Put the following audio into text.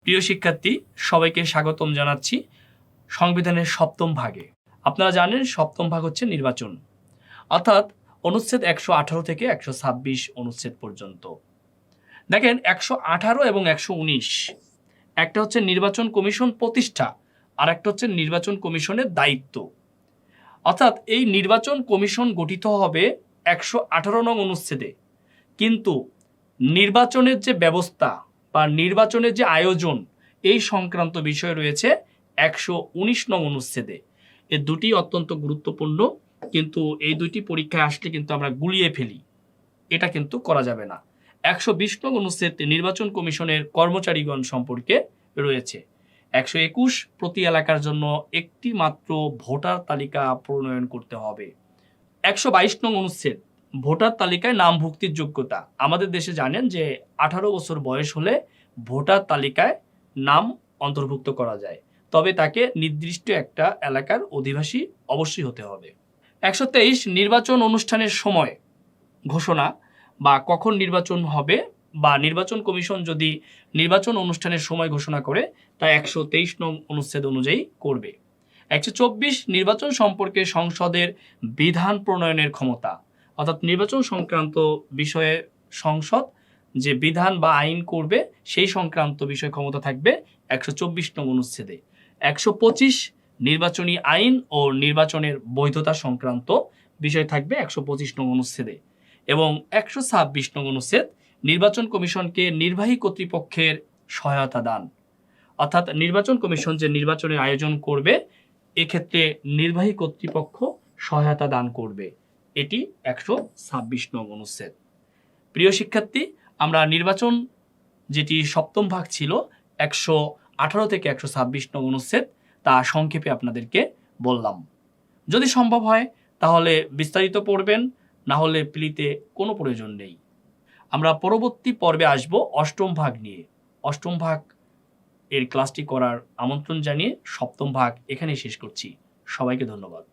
প্রিয় শিক্ষার্থী, সবাইকে স্বাগতম জানাচ্ছি সংবিধানের সপ্তম ভাগে। আপনারা জানেন সপ্তম ভাগ হচ্ছে নির্বাচন, অর্থাৎ অনুচ্ছেদ 118 থেকে 126 অনুচ্ছেদ পর্যন্ত। দেখেন 118 এবং 119, একটা হচ্ছে নির্বাচন কমিশন প্রতিষ্ঠা আর একটা হচ্ছে নির্বাচন কমিশনের দায়িত্ব। অর্থাৎ এই নির্বাচন কমিশন গঠিত হবে 118 নং অনুচ্ছেদে, কিন্তু নির্বাচনের যে ব্যবস্থা বা নির্বাচনের যে আয়োজন এই সংক্রান্ত বিষয় রয়েছে 119 নং অনুচ্ছেদে। এই দুটি অত্যন্ত গুরুত্বপূর্ণ, কিন্তু এই দুটি পরীক্ষায় আসলে কিন্তু আমরা গুলিয়ে ফেলি, এটা কিন্তু করা যাবে না। 120 নং অনুচ্ছেদ নির্বাচন কমিশনের কর্মচারীগণ সম্পর্কে রয়েছে। 121 প্রতি এলাকার জন্য একটি মাত্র ভোটার তালিকা প্রণয়ন করতে হবে। 122 নং অনুচ্ছেদ ভোটার তালিকায় নামভুক্তির যোগ্যতা। আমাদের দেশে জানেন যে 18 বছর বয়স হলে ভোটার তালিকায় নাম অন্তর্ভুক্ত করা যায়, তবে তাকে নির্দিষ্ট একটা এলাকার অধিবাসী অবশ্যই হতে হবে। 123 নির্বাচন অনুষ্ঠানের সময় ঘোষণা বা কখন নির্বাচন হবে বা নির্বাচন কমিশন যদি নির্বাচন অনুষ্ঠানের সময় ঘোষণা করে তা 123 নং অনুচ্ছেদ অনুযায়ী করবে। 124 নির্বাচন সম্পর্কে সংসদের বিধান প্রণয়নের ক্ষমতা, অর্থাৎ নির্বাচন সংক্রান্ত বিষয়ে সংসদ যে বিধান বা আইন করবে সেই সংক্রান্ত বিষয় ক্ষমতা থাকবে 124 নং অনুচ্ছেদে। 125 নির্বাচনী আইন ও নির্বাচনের বৈধতা সংক্রান্ত বিষয় থাকবে 125 নং অনুচ্ছেদে। এবং 126 নং অনুচ্ছেদ নির্বাচন কমিশনকে নির্বাহী কর্তৃপক্ষের সহায়তা দান, অর্থাৎ নির্বাচন কমিশন যে নির্বাচনের আয়োজন করবে এক্ষেত্রে নির্বাহী কর্তৃপক্ষ সহায়তা দান করবে, এটি 126 নং অনুচ্ছেদ। প্রিয় শিক্ষার্থী, আমরা নির্বাচন যেটি সপ্তম ভাগ ছিল 118 থেকে 126 নং অনুচ্ছেদ তা সংক্ষেপে আপনাদেরকে বললাম। যদি সম্ভব হয় তাহলে বিস্তারিত পড়বেন, না হলে প্লিতে কোনো প্রয়োজন নেই। আমরা পরবর্তী পর্বে আসব অষ্টম ভাগ নিয়ে। অষ্টম ভাগ এর ক্লাসটি করার আমন্ত্রণ জানিয়ে সপ্তম ভাগ এখানেই শেষ করছি। সবাইকে ধন্যবাদ।